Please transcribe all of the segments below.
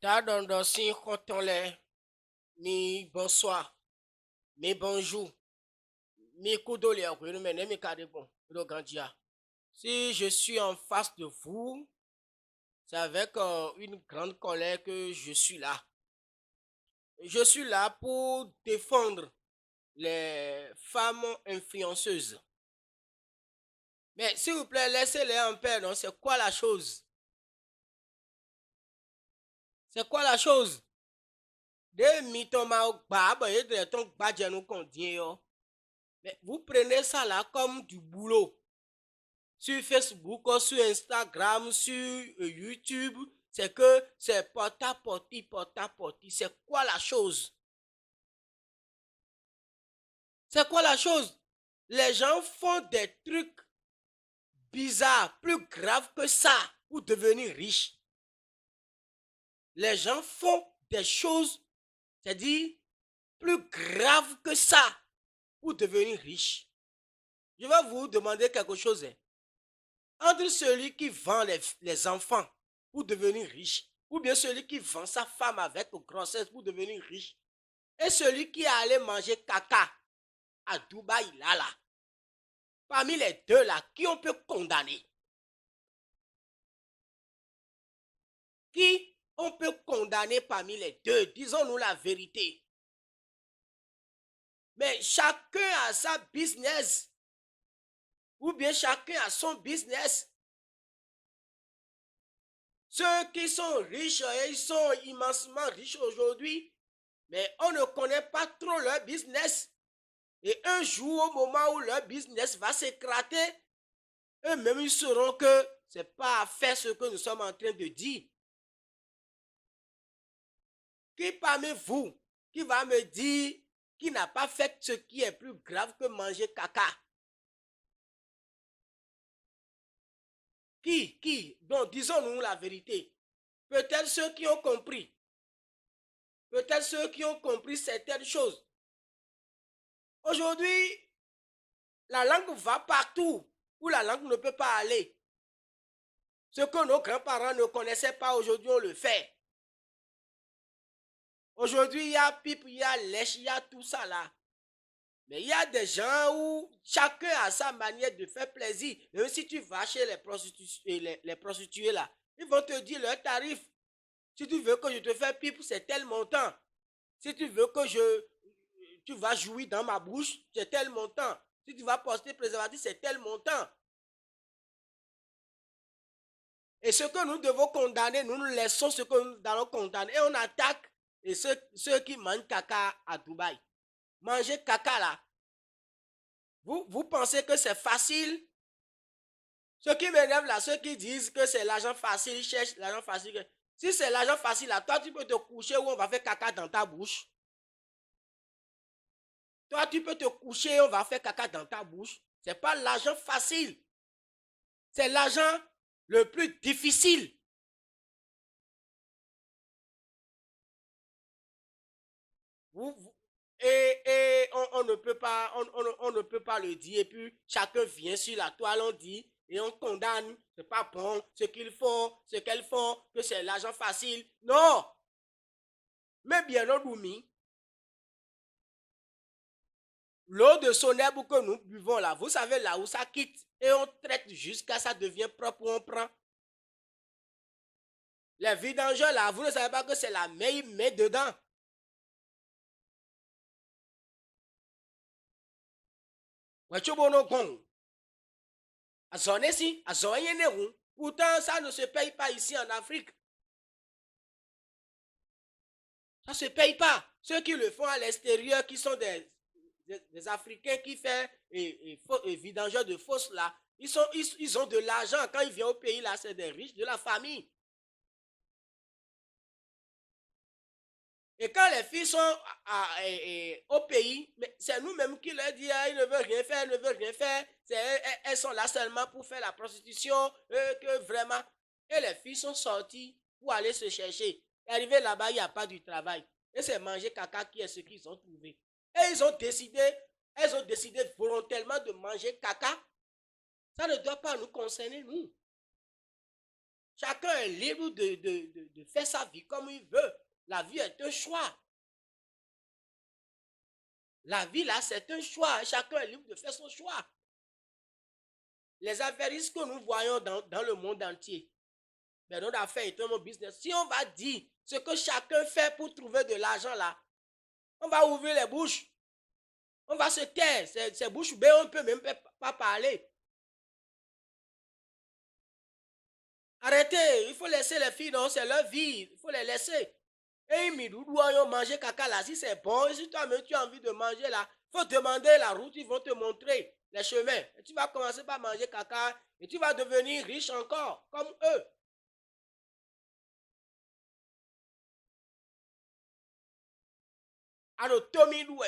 Ta dondosi kotole, mi bonsoir, mi bonjour, mi kudole akwenu mene mi kadebon, gandia. Si je suis en face de vous, c'est avec une grande colère que je suis là. Je suis là pour défendre les femmes influenceuses. Mais s'il vous plaît, laissez-les en paix, non? C'est quoi la chose? C'est quoi la chose? De mitoma ba et de ton badjano condien. Mais vous prenez ça là comme du boulot. Sur Facebook, sur Instagram, sur YouTube, c'est que c'est porta-porti, porta-porti. C'est quoi la chose? C'est quoi la chose? Les gens font des trucs bizarres, plus graves que ça, pour devenir riches. Les gens font des choses, c'est-à-dire plus graves que ça, pour devenir riches. Je vais vous demander quelque chose. Entre celui qui vend les enfants pour devenir riche, ou bien celui qui vend sa femme avec grossesse pour devenir riche, et celui qui est allé manger caca à Dubaï, là, parmi les deux là, qui on peut condamner? Qui on peut condamner parmi les deux? Disons-nous la vérité. Mais chacun a sa business, ou bien chacun a son business. Ceux qui sont riches, ils sont immensement riches aujourd'hui, mais on ne connaît pas trop leur business. Et un jour, au moment où leur business va s'éclater, eux-mêmes, ils sauront que ce n'est pas à faire ce que nous sommes en train de dire. Qui parmi vous, qui va me dire qu'il n'a pas fait ce qui est plus grave que manger caca? Qui? Donc, disons-nous la vérité. Peut-être ceux qui ont compris. Peut-être ceux qui ont compris certaines choses. Aujourd'hui, la langue va partout où la langue ne peut pas aller. Ce que nos grands-parents ne connaissaient pas, aujourd'hui, on le fait. Aujourd'hui, il y a pipe, il y a lèche, il y a tout ça là. Mais il y a des gens où chacun a sa manière de faire plaisir. Même si tu vas chez les prostituées là, ils vont te dire leur tarif. Si tu veux que je te fasse pipe, c'est tel montant. Si tu veux que tu vas jouir dans ma bouche, c'est tel montant. Si tu vas porter préservatif, c'est tel montant. Et ce que nous devons condamner, nous laissons ce que nous allons condamner. Et on attaque et ceux qui mangent caca à Dubaï. Manger caca là. Vous pensez que c'est facile? Ceux qui m'énervent là, ceux qui disent que c'est l'argent facile, ils cherchent l'argent facile. Si c'est l'argent facile là, toi tu peux te coucher où on va faire caca dans ta bouche. Toi tu peux te coucher et on va faire caca dans ta bouche. C'est pas l'argent facile. C'est l'argent le plus difficile. Et on ne peut pas, on ne peut pas le dire. Et puis chacun vient sur la toile, on dit et on condamne. C'est pas bon ce qu'ils font, ce qu'elles font, que c'est l'argent facile. Non. Mais bien Doumi, l'eau de Sonèbre que nous buvons là, vous savez là où ça quitte et on traite jusqu'à ça devient propre où on prend. Les vidangeurs là, vous ne savez pas que c'est la meilleure met dedans. Pourtant, ça ne se paye pas ici en Afrique. Ça ne se paye pas. Ceux qui le font à l'extérieur, qui sont des Africains qui font et vidangeurs de fosses là, ils ont de l'argent. Quand ils viennent au pays là, c'est des riches de la famille. Et quand les filles sont au pays, c'est nous-mêmes qui leur disons ils ne veulent rien faire, elles ne veulent rien faire. Elles sont là seulement pour faire la prostitution, que vraiment. Et les filles sont sorties pour aller se chercher. Et arrivé là-bas, il n'y a pas du travail. Et c'est manger caca qui est ce qu'ils ont trouvé. Et elles ont décidé volontairement de manger caca. Ça ne doit pas nous concerner, nous. Chacun est libre de faire sa vie comme il veut. La vie est un choix. La vie, là, c'est un choix. Chacun est libre de faire son choix. Les affairistes que nous voyons dans le monde entier, mais notre affaire est un business. Si on va dire ce que chacun fait pour trouver de l'argent là, on va ouvrir les bouches. On va se taire. Ces bouches bées, on ne peut même pas parler. Arrêtez, il faut laisser les filles, non, c'est leur vie, il faut les laisser. Et ils doivent manger caca là, si c'est bon, et si toi-même tu as envie de manger là, il faut demander la route, ils vont te montrer les chemins. Et tu vas commencer par manger caca et tu vas devenir riche encore, comme eux. Anatomie doué.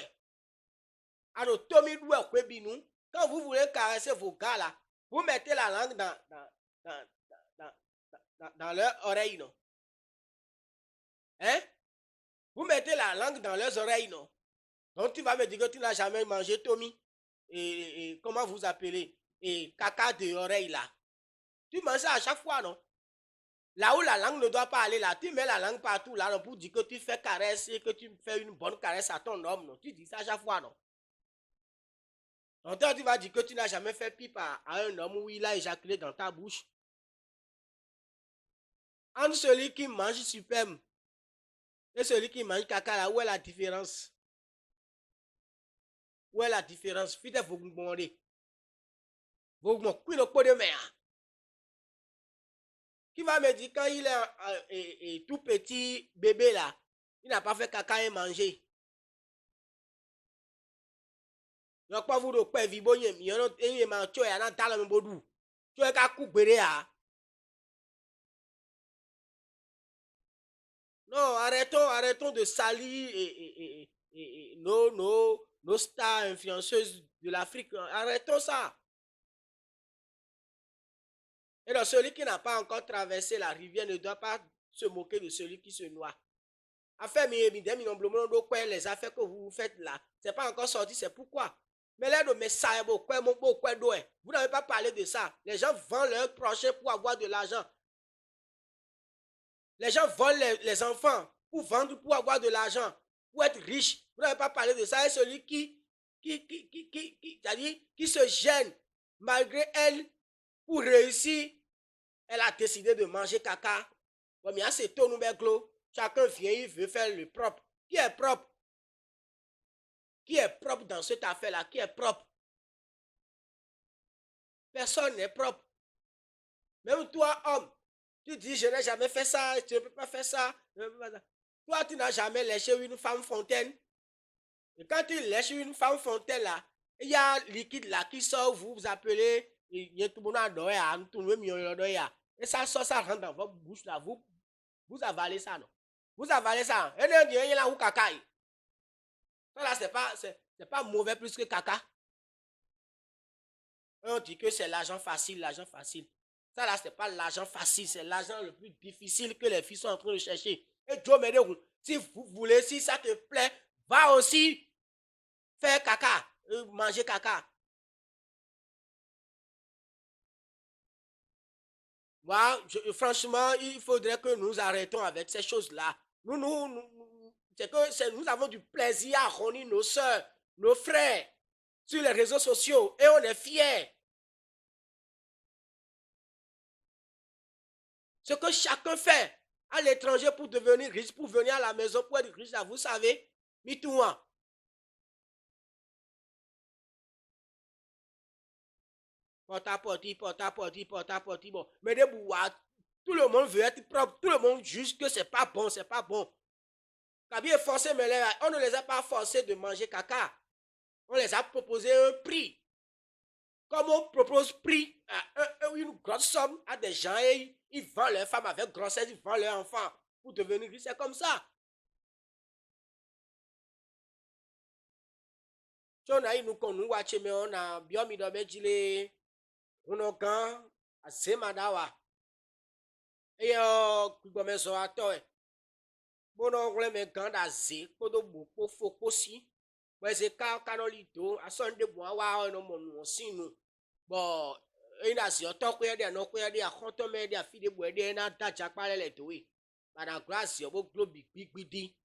Anatomie doué, kwebinou. Quand vous voulez caresser vos gars là, vous mettez la langue dans leur oreille, non? Hein? Vous mettez la langue dans leurs oreilles, non? Donc tu vas me dire que tu n'as jamais mangé Tommy. Et comment vous appelez? Et caca de oreille là. Tu manges ça à chaque fois, non? Là où la langue ne doit pas aller là, tu mets la langue partout là non, pour dire que tu fais caresse et que tu fais une bonne caresse à ton homme, non? Tu dis ça à chaque fois, non? Donc toi, tu vas dire que tu n'as jamais fait pipe à un homme où il a éjaculé dans ta bouche. Entre celui qui mange superbe et celui qui mange caca là, où est la différence? Où est la différence? Fide vous demander. Vous me de mer. Qui va me dire quand il est tout petit bébé là, il n'a pas fait caca et manger. Donc pas vous de quoi vivre y et man tu es à l'intérieur de bodou. Tu es qu'à couper à. Non, arrêtons de salir nos stars influenceuses de l'Afrique. Arrêtons ça. Et donc celui qui n'a pas encore traversé la rivière ne doit pas se moquer de celui qui se noie. Affaire les affaires que vous faites là, c'est pas encore sorti, c'est pourquoi. Mais là, vous n'avez pas parlé de ça. Les gens vendent leurs prochains pour avoir de l'argent. Les gens volent les enfants pour vendre, pour avoir de l'argent, pour être riche. Vous n'avez pas parlé de ça. Et celui qui se gêne malgré elle pour réussir, elle a décidé de manger caca. Mais c'est tout, chacun vient, il veut faire le propre. Qui est propre? Qui est propre dans cette affaire-là? Qui est propre? Personne n'est propre. Même toi, homme, tu dis, je n'ai jamais fait ça, tu ne peux pas faire ça. Toi, tu n'as jamais léché une femme fontaine. Et quand tu lèches une femme fontaine, là, il y a liquide là qui sort, vous appelez, il y a tout le monde à dormir, et ça sort, ça rentre dans votre bouche là, vous avalez ça, non? Vous avalez ça. Et il y a là où caca. Ça là, c'est pas mauvais plus que caca. On dit que c'est l'argent facile, l'argent facile. Ça là, c'est pas l'argent facile, c'est l'argent le plus difficile que les filles sont en train de chercher. Et Dieu me dit, si vous voulez, si ça te plaît, va aussi faire caca, manger caca. Moi, franchement, il faudrait que nous arrêtons avec ces choses-là. C'est que nous avons du plaisir à réunir nos soeurs, nos frères sur les réseaux sociaux et on est fiers. Ce que chacun fait à l'étranger pour devenir riche, pour venir à la maison pour être riche, là, vous savez, mitouan. Porte-à-porte, bon. Mais des bouillards, tout le monde veut être propre, tout le monde juge que c'est pas bon, c'est pas bon. Kabi est forcé, mais on ne les a pas forcés de manger caca. On les a proposé un prix. Comme on propose prix à une grosse somme à des gens et ils vendent leurs femmes avec grossesse, ils vendent leurs enfants pour devenir riches, c'est comme ça. On a eu nous qu'on nous watch, mais on a bien mis dans le gilet, on a gant, à Zemadawa. Et comme ils sont à toi. Bon, on a mis gant à Zé, pour de beaucoup, faut aussi. Mais c'est quand on lit tout, à son de bois, on a mon signe. Bon, ina si oto ko yede no ko yede akonto me de afide bo de na daja pare le towe bana grace bo globe gbigidi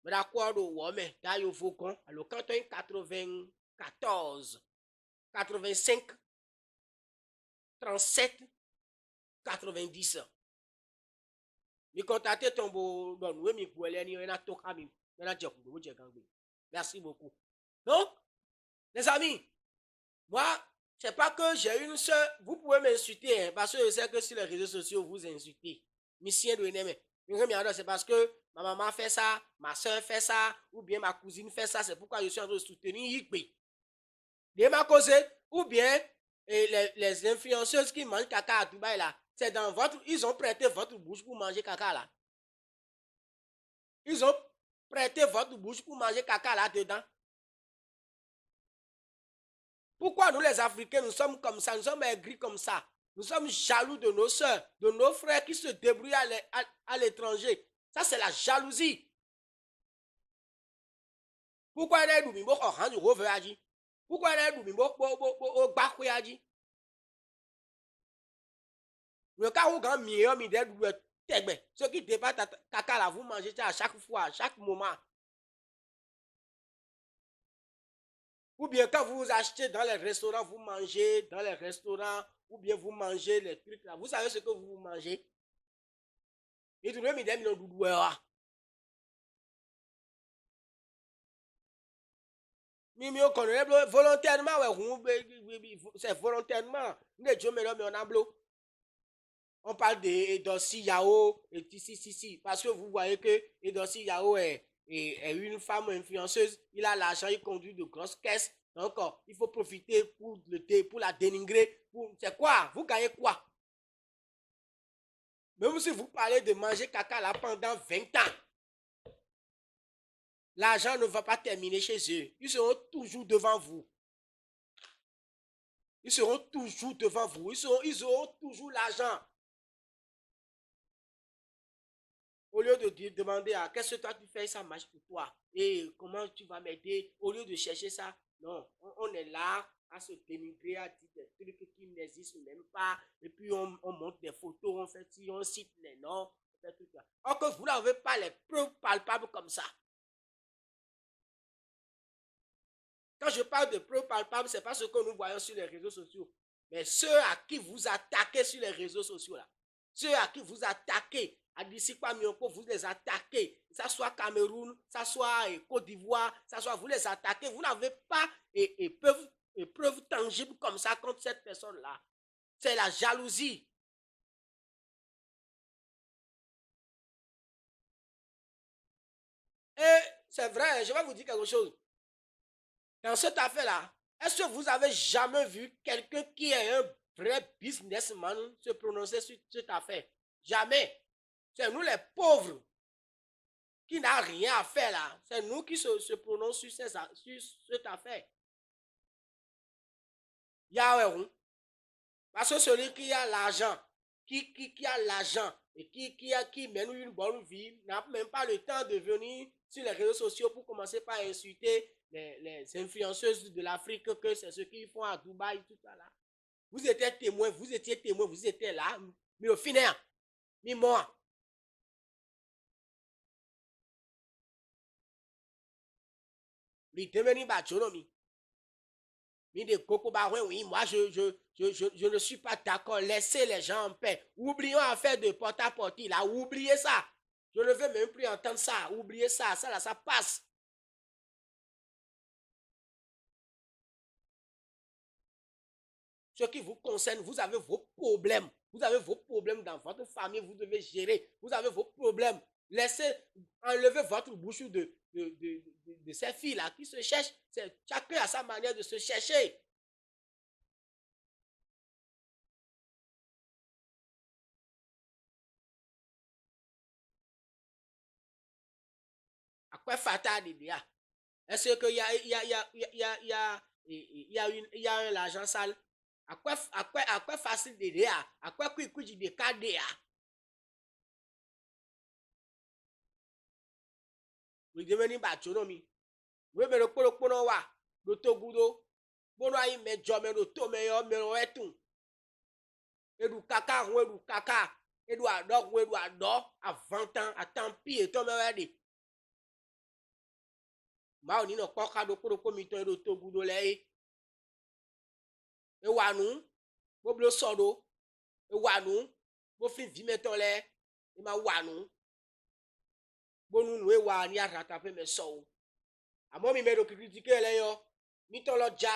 me da ko ro wo me da yo focon alors quand en 94 85 37 90 mi contacté tombo don we mi pour ni na to ka mi na je ku je gangbe merci beaucoup donc les amis moi c'est pas que j'ai une seule. Vous pouvez m'insulter, hein, parce que je sais que sur les réseaux sociaux, vous insultez. Monsieur de mais c'est parce que ma maman fait ça, ma soeur fait ça, ou bien ma cousine fait ça. C'est pourquoi je suis en train de soutenir Yikbi. De ma cause, ou bien les influenceuses qui mangent caca à Dubaï là, c'est dans votre. Ils ont prêté votre bouche pour manger caca là. Ils ont prêté votre bouche pour manger caca là dedans. Pourquoi nous les Africains, nous sommes comme ça, nous sommes aigris comme ça? Nous sommes jaloux de nos soeurs, de nos frères qui se débrouillent à l'étranger. Ça, c'est la jalousie. Pourquoi les Doumimbo ont rendu revers à dit? Pourquoi les Doumimbo ont baqué à dit? Le cas où grand meilleur midè doit tegbe, ceux qui débattent caca là, vous mangez ça à chaque fois, à chaque moment. Ou bien quand vous achetez dans les restaurants, vous mangez dans les restaurants, ou bien vous mangez les trucs là. Vous savez ce que vous mangez? Et tout le monde me dit, Mimi on connaît volontairement, c'est volontairement. On parle d'Edossi Yao et si, parce que vous voyez que Edossi Yao est une femme influenceuse, il a l'argent, il conduit de grosses caisses, donc il faut profiter pour la dénigrer. C'est quoi? Vous gagnez quoi? Même si vous parlez de manger caca là pendant 20 ans, l'argent ne va pas terminer chez eux. Ils seront toujours devant vous. Ils seront toujours devant vous. Ils auront toujours l'argent. Au lieu de demander qu'est-ce que toi tu fais, ça marche pour toi. Et comment tu vas m'aider, au lieu de chercher ça, non, on est là à se dénigrer, à dire des trucs qui n'existent même pas. Et puis on montre des photos, on fait si, on cite les noms, on fait tout ça. Or que vous n'avez pas les preuves palpables comme ça. Quand je parle de preuves palpables, c'est pas ce que nous voyons sur les réseaux sociaux. Mais ceux à qui vous attaquez sur les réseaux sociaux là, ceux à qui vous attaquez, à d'ici quoi Myoko, vous les attaquez, que ça soit Cameroun, que ça soit Côte d'Ivoire, ça soit vous les attaquez, vous n'avez pas preuve tangible comme ça contre cette personne-là. C'est la jalousie. Et c'est vrai, je vais vous dire quelque chose. Dans cette affaire-là, est-ce que vous avez jamais vu quelqu'un qui est un vrai businessman se prononcer sur cette affaire? Jamais. C'est nous les pauvres qui n'ont rien à faire là. C'est nous qui se prononcent sur cette affaire. Yahweh. Parce que celui qui a l'argent, qui a l'argent et qui mène une bonne vie, n'a même pas le temps de venir sur les réseaux sociaux pour commencer par insulter les influenceuses de l'Afrique, que c'est ce qu'ils font à Dubaï, tout ça là. Vous étiez témoin, vous étiez là, mais au final, mais moi. Oui, moi je ne suis pas d'accord. Laissez les gens en paix. Oublions l'affaire de porte-à-porte là. Oubliez ça. Je ne veux même plus entendre ça. Oubliez ça. Ça là, ça passe. Ce qui vous concerne, vous avez vos problèmes. Vous avez vos problèmes dans votre famille. Vous devez gérer. Vous avez vos problèmes. Laissez enlever votre bouche de ces filles-là qui se cherchent. Chacun a sa manière de se chercher. À quoi fatal d'idéa? Est-ce qu'il y a un argent sale? À quoi facile d'idéa? À quoi kuji de kadéa? Oui, devenir bachonomi. Oui, mais le polo wa. Le togudo. Bono ayi me jome le to me yo me lo etun. eɖu kaka hu eɖu kaka eɖu aɖɔ hu eɖu aɖɔ avantan atampi etɔ mɛ wɛ ɖe mawo ni nɔ kpɔ xa ɖokpo mi tɔ eɖo to gudo le ye ewa nu boblo sɔ ɖo ewa nu bofi vimetɔ lɛ ema wa nu bonu nu ewa ni arata ƒe me sɔ o amɔ mi me ɖo kritike le yɔ mi tɔ lɔ dza